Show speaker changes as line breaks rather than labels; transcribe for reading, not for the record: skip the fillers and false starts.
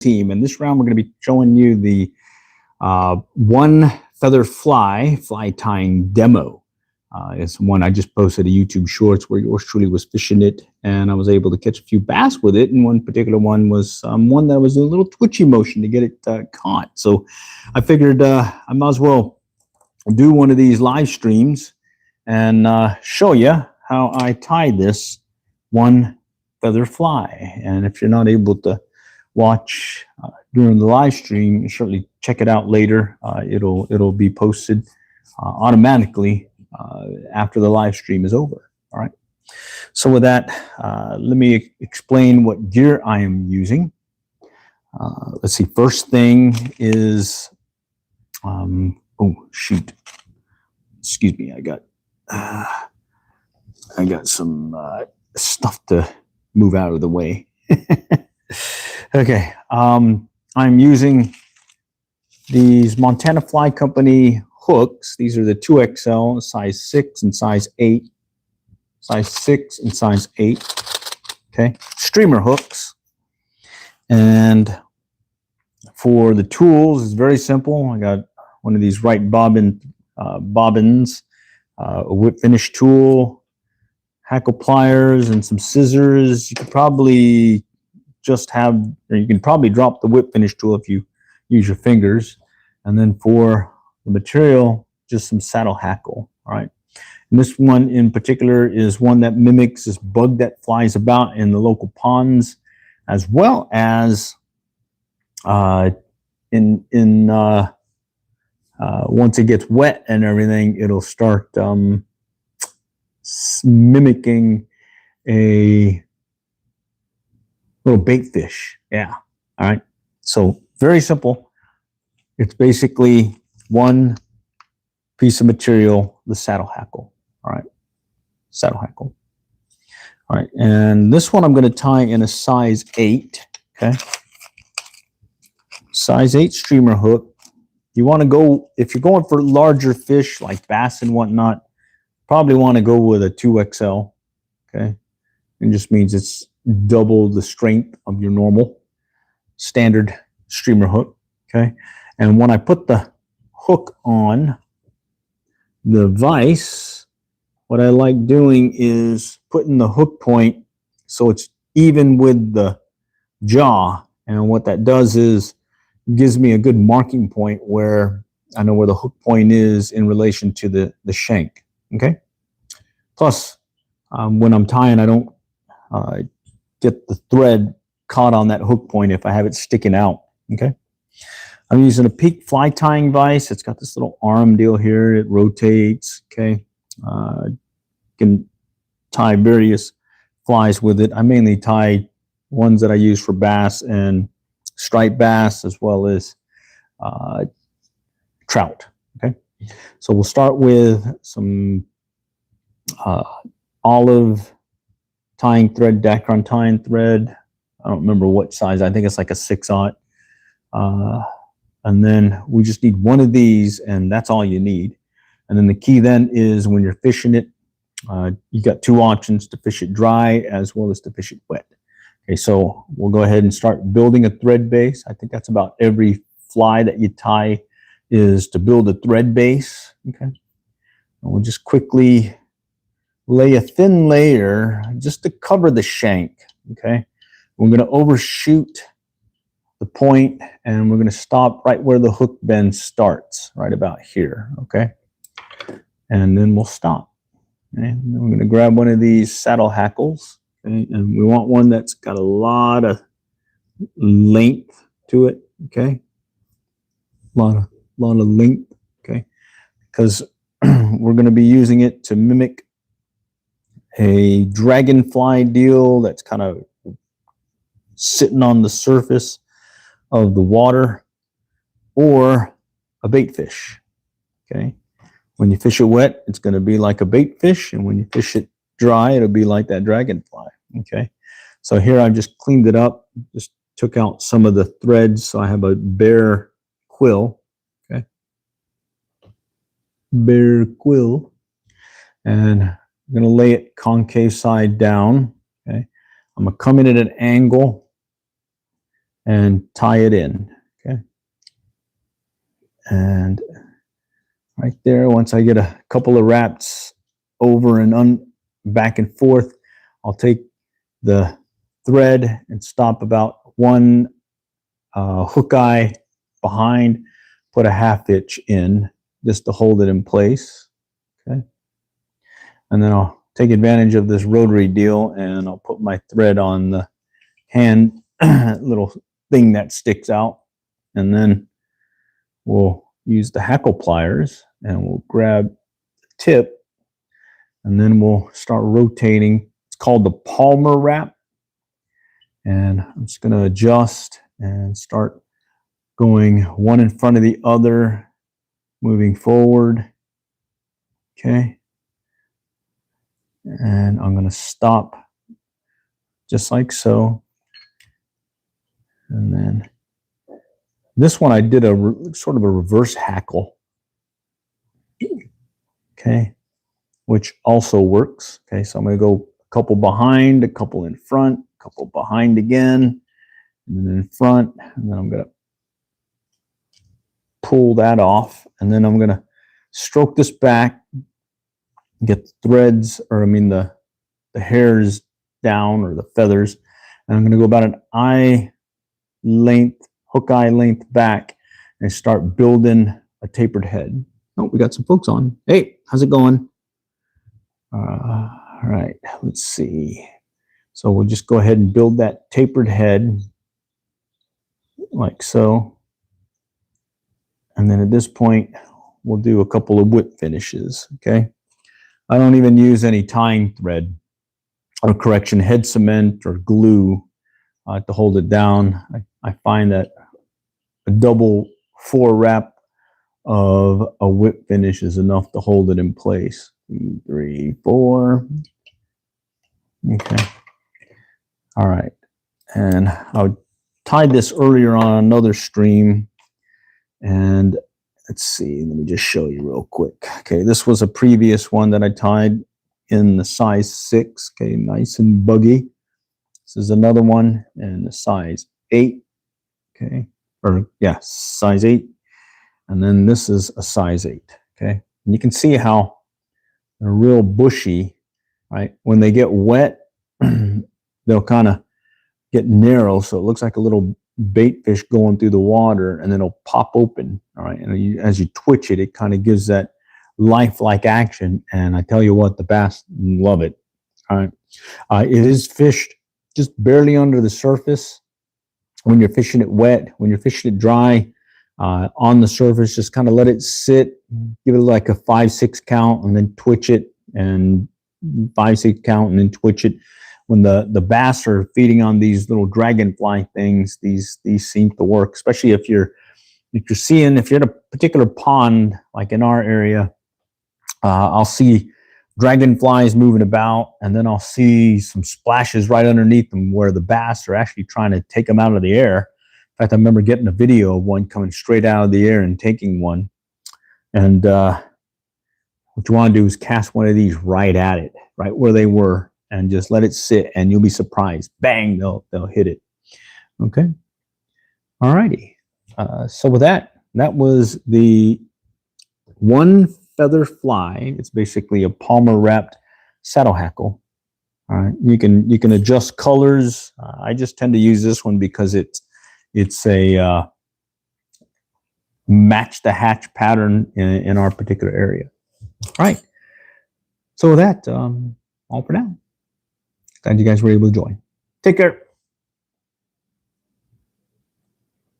team. And this round, we're going to be showing you the one feather fly tying demo. It's one I just posted a YouTube Shorts where yours truly was fishing it, and I was able to catch a few bass with it. And one particular one was one that was a little twitchy motion to get it caught. So I figured I might as well do one of these live streams and show you how I tie this one feather fly. And if you're not able to watch during the live stream, certainly check it out later. It'll be posted automatically after the live stream is over. All right. So with that, let me explain what gear I am using. Let's see. First thing is, oh shoot, excuse me. I got some stuff to move out of the way. Okay. I'm using these Montana Fly Company hooks. These are the 2XL, size 6 and size 8. Size 6 and size 8. Okay. Streamer hooks. And for the tools, it's very simple. I got one of these right bobbins, a whip finish tool, hackle pliers, and some scissors. You could probably just have, or you can probably drop the whip finish tool if you use your fingers. And then for the material, just some saddle hackle. All right. And this one in particular is one that mimics this bug that flies about in the local ponds, as well as once it gets wet and everything, it'll start mimicking a little bait fish. Yeah. All right. So very simple. It's basically one piece of material, the saddle hackle. All right. Saddle hackle. All right. And this one I'm going to tie in a size 8. Okay. Size 8 streamer hook. You want to go, if you're going for larger fish like bass and whatnot, probably want to go with a 2XL. Okay. It just means it's double the strength of your normal standard streamer hook. Okay. And when I put the hook on the vise, what I like doing is putting the hook point so it's even with the jaw. And what that does is gives me a good marking point where I know where the hook point is in relation to the shank. Okay. Plus, when I'm tying, I don't get the thread caught on that hook point if I have it sticking out. Okay. I'm using a Peak fly tying vise. It's got this little arm deal here. It rotates. Okay. Can tie various flies with it. I mainly tie ones that I use for bass and striped bass, as well as trout. Okay. So we'll start with some olive tying thread, Dacron tying thread. I don't remember what size. I think it's like a 6/0. And then we just need one of these, and that's all you need. And then the key then is when you're fishing it, you got two options: to fish it dry as well as to fish it wet. Okay, so we'll go ahead and start building a thread base. I think that's about every fly that you tie is to build a thread base. Okay, and we'll just quickly lay a thin layer just to cover the shank. Okay, we're going to overshoot the point, and we're going to stop right where the hook bend starts, right about here. Okay, and then we'll stop. Okay, and then we're going to grab one of these saddle hackles. Okay, and we want one that's got a lot of length to it. Okay, lot of length. Okay, because we're going to be using it to mimic a dragonfly deal that's kind of sitting on the surface of the water, or a bait fish. Okay, when you fish it wet, it's going to be like a bait fish, and when you fish it dry, it'll be like that dragonfly. Okay, so here I've just cleaned it up, just took out some of the threads, so I have a bare quill. Okay, bare quill, and I'm going to lay it concave side down. Okay, I'm going to come in at an angle and tie it in. Okay. And right there, once I get a couple of wraps over and back and forth, I'll take the thread and stop about one hook eye behind, put a 1/2 inch in just to hold it in place. Okay. And then I'll take advantage of this rotary deal and I'll put my thread on the hand little thing that sticks out. And then we'll use the hackle pliers and we'll grab the tip and then we'll start rotating. It's called the Palmer wrap. And I'm just going to adjust and start going one in front of the other, moving forward. Okay. And I'm going to stop just like so. And then this one I did a sort of a reverse hackle. Okay. Which also works. Okay. So I'm going to go a couple behind, a couple in front, a couple behind again, and then in front. And then I'm going to pull that off. And then I'm going to stroke this back, get the threads, or I mean the hairs down, or the feathers. And I'm going to go about an eye length, hook eye length back, and start building a tapered head. Oh, we got some folks on. Hey, how's it going? All right, let's see. So we'll just go ahead and build that tapered head like so. And then at this point, we'll do a couple of whip finishes, okay? I don't even use any tying thread, or correction, head cement or glue to hold it down. I find that a double 4 wrap of a whip finish is enough to hold it in place. 2, 3, 4. Okay. All right. And I tied this earlier on another stream. And let's see, let me just show you real quick. Okay, this was a previous one that I tied in the size 6. Okay, nice and buggy. This is another one in the size 8. Okay, or yeah, size 8. And then this is a size 8. Okay, and you can see how they're real bushy, right? When they get wet, they'll kind of get narrow, so it looks like a little bait fish going through the water, and then it'll pop open. All right, and as you twitch it, it kind of gives that lifelike action. And I tell you what, the bass love it. All right, it is fished just barely under the surface when you're fishing it wet. When you're fishing it dry, on the surface, just kind of let it sit, give it like a 5-6 count, and then twitch it, and 5-6 count, and then twitch it. When the bass are feeding on these little dragonfly things, these seem to work, especially if you're in a particular pond, like in our area. I'll see dragonflies moving about, and then I'll see some splashes right underneath them where the bass are actually trying to take them out of the air. In fact, I remember getting a video of one coming straight out of the air and taking one. And what you want to do is cast one of these right at it, right where they were, and just let it sit, and you'll be surprised. Bang, they'll hit it. Okay. All righty. So with that was the one feather fly. It's basically a Palmer wrapped saddle hackle. All right. You can adjust colors. I just tend to use this one because it's a match the hatch pattern in our particular area. All right. So with that, all for now. Glad you guys were able to join. Take care.